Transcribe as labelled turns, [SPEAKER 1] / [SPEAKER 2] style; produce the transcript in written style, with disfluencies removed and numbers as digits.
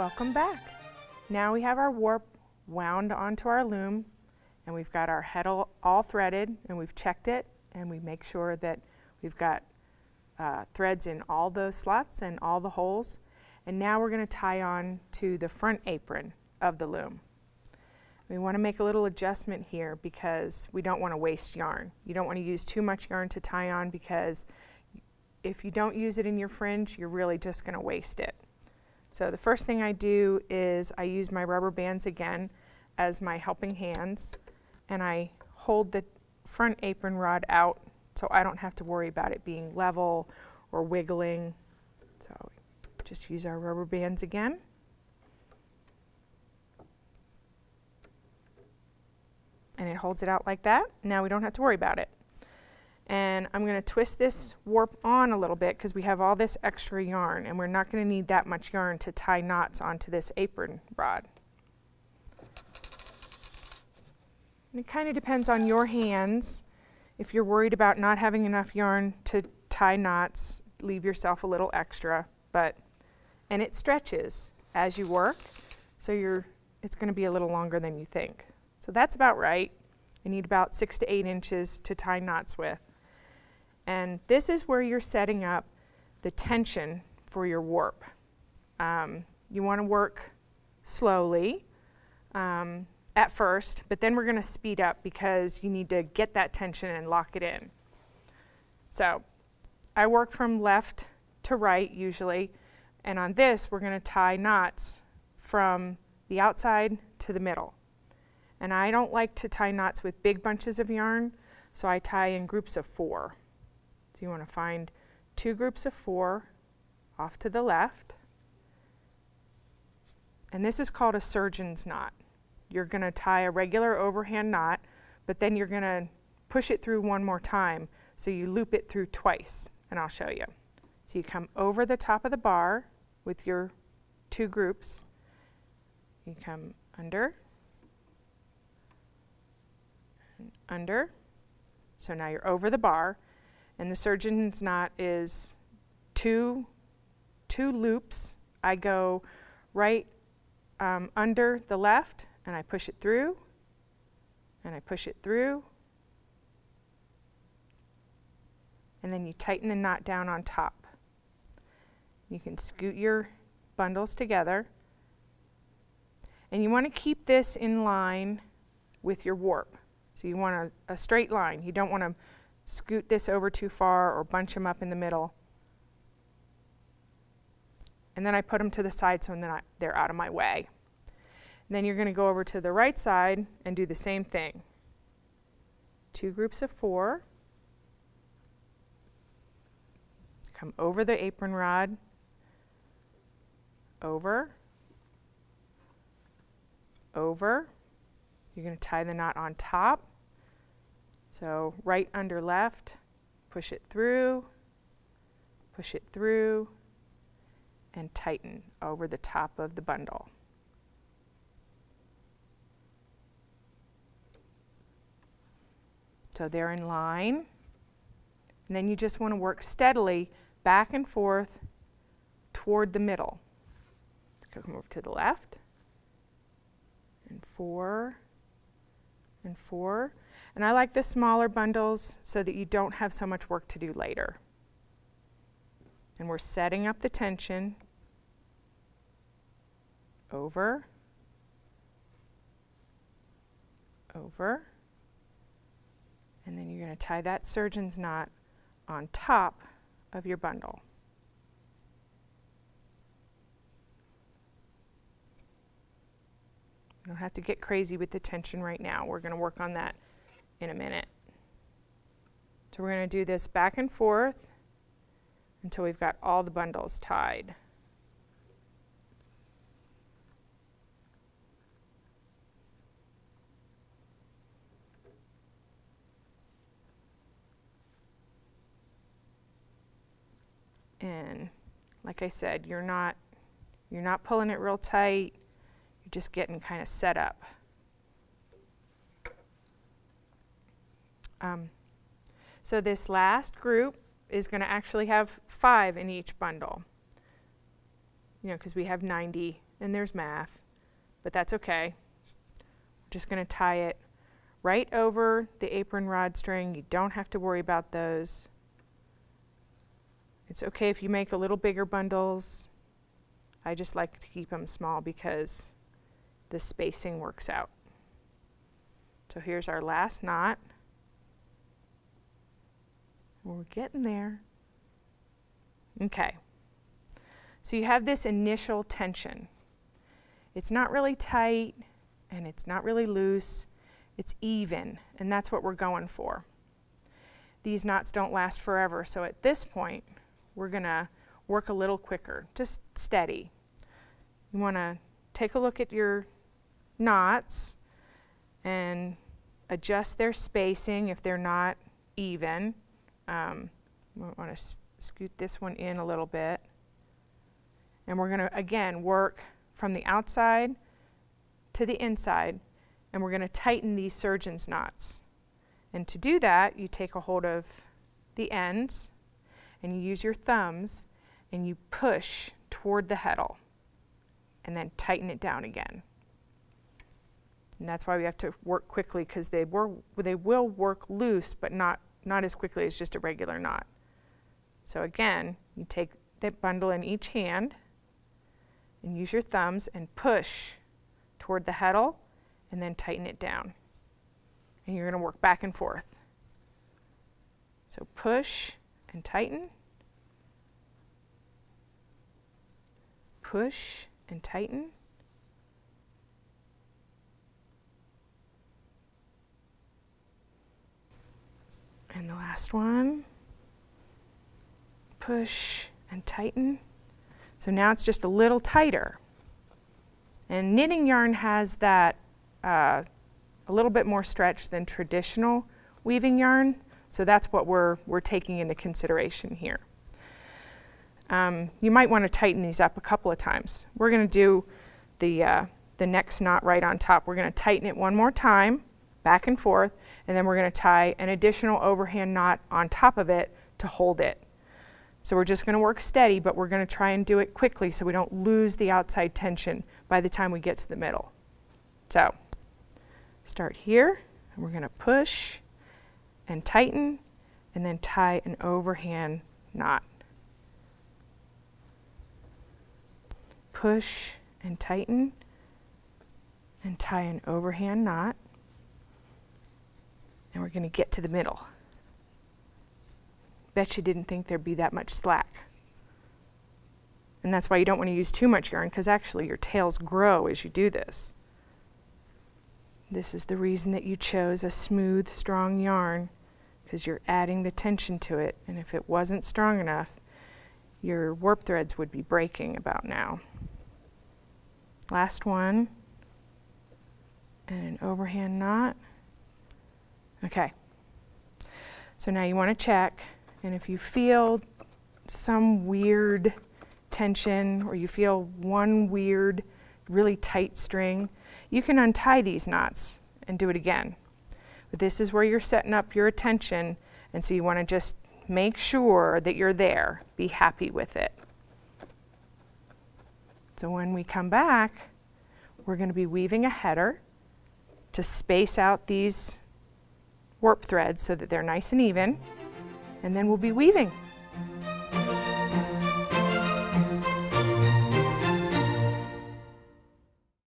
[SPEAKER 1] Welcome back. Now we have our warp wound onto our loom, and we've got our head all threaded, and we've checked it, and we make sure that we've got threads in all the slots and all the holes. And now we're going to tie on to the front apron of the loom. We want to make a little adjustment here because we don't want to waste yarn. You don't want to use too much yarn to tie on, because if you don't use it in your fringe, you're really just going to waste it. So the first thing I do is I use my rubber bands again as my helping hands, and I hold the front apron rod out so I don't have to worry about it being level or wiggling. So just use our rubber bands again. And it holds it out like that. Now we don't have to worry about it. And I'm going to twist this warp on a little bit because we have all this extra yarn, and we're not going to need that much yarn to tie knots onto this apron rod. And it kind of depends on your hands. If you're worried about not having enough yarn to tie knots, leave yourself a little extra. And it stretches as you work, so it's going to be a little longer than you think. So that's about right. I need about 6 to 8 inches to tie knots with. And this is where you're setting up the tension for your warp. You want to work slowly at first, but then we're going to speed up because you need to get that tension and lock it in. So I work from left to right usually, and on this we're going to tie knots from the outside to the middle. And I don't like to tie knots with big bunches of yarn, so I tie in groups of 4. So you want to find 2 groups of 4 off to the left. And this is called a surgeon's knot. You're going to tie a regular overhand knot, but then you're going to push it through one more time, so you loop it through twice, and I'll show you. So you come over the top of the bar with your 2 groups. You come under, and under. So now you're over the bar. And the surgeon's knot is two loops. I go right under the left, and I push it through, and I push it through, and then you tighten the knot down on top. You can scoot your bundles together, and you want to keep this in line with your warp. So you want a straight line. You don't want to scoot this over too far or bunch them up in the middle. And then I put them to the side so then they're out of my way. And then you're going to go over to the right side and do the same thing. 2 groups of 4. Come over the apron rod, over, over. You're going to tie the knot on top. So right under left, push it through, and tighten over the top of the bundle. So they're in line. And then you just want to work steadily back and forth toward the middle. Come over to the left, and 4, and 4. And I like the smaller bundles so that you don't have so much work to do later. And we're setting up the tension over, over, and then you're going to tie that surgeon's knot on top of your bundle. You don't have to get crazy with the tension right now. We're going to work on that in a minute. So we're going to do this back and forth until we've got all the bundles tied. And like I said, you're not pulling it real tight. You're just getting kind of set up. So this last group is going to actually have 5 in each bundle, you know, because we have 90 and there's math, but that's okay. We're just going to tie it right over the apron rod string. You don't have to worry about those. It's okay if you make a little bigger bundles. I just like to keep them small because the spacing works out. So here's our last knot. We're getting there. Okay. So you have this initial tension. It's not really tight and it's not really loose. It's even, and that's what we're going for. These knots don't last forever, so at this point, we're gonna work a little quicker, just steady. You wanna take a look at your knots and adjust their spacing if they're not even. We want to scoot this one in a little bit. And we're going to, again, work from the outside to the inside, and we're going to tighten these surgeon's knots. And to do that, you take a hold of the ends, and you use your thumbs, and you push toward the heddle, and then tighten it down again. And that's why we have to work quickly, because they will work loose, but not as quickly as just a regular knot. So again, you take that bundle in each hand and use your thumbs and push toward the heddle and then tighten it down. And you're going to work back and forth. So push and tighten, push and tighten, and the last one, push and tighten. So now it's just a little tighter. And knitting yarn has that a little bit more stretch than traditional weaving yarn, so that's what we're taking into consideration here. You might want to tighten these up a couple of times. We're going to do the next knot right on top. We're going to tighten it one more time, back and forth, and then we're going to tie an additional overhand knot on top of it to hold it. So we're just going to work steady, but we're going to try and do it quickly so we don't lose the outside tension by the time we get to the middle. So start here, and we're going to push and tighten, and then tie an overhand knot. Push and tighten, and tie an overhand knot. And we're going to get to the middle. Bet you didn't think there'd be that much slack. And that's why you don't want to use too much yarn, because actually your tails grow as you do this. This is the reason that you chose a smooth, strong yarn, because you're adding the tension to it, and if it wasn't strong enough, your warp threads would be breaking about now. Last one, and an overhand knot. Okay, so now you want to check, and if you feel some weird tension, or you feel one weird, really tight string, you can untie these knots and do it again. But this is where you're setting up your attention, and so you want to just make sure that you're there. Be happy with it. So when we come back, we're going to be weaving a header to space out these warp threads so that they're nice and even, and then we'll be weaving.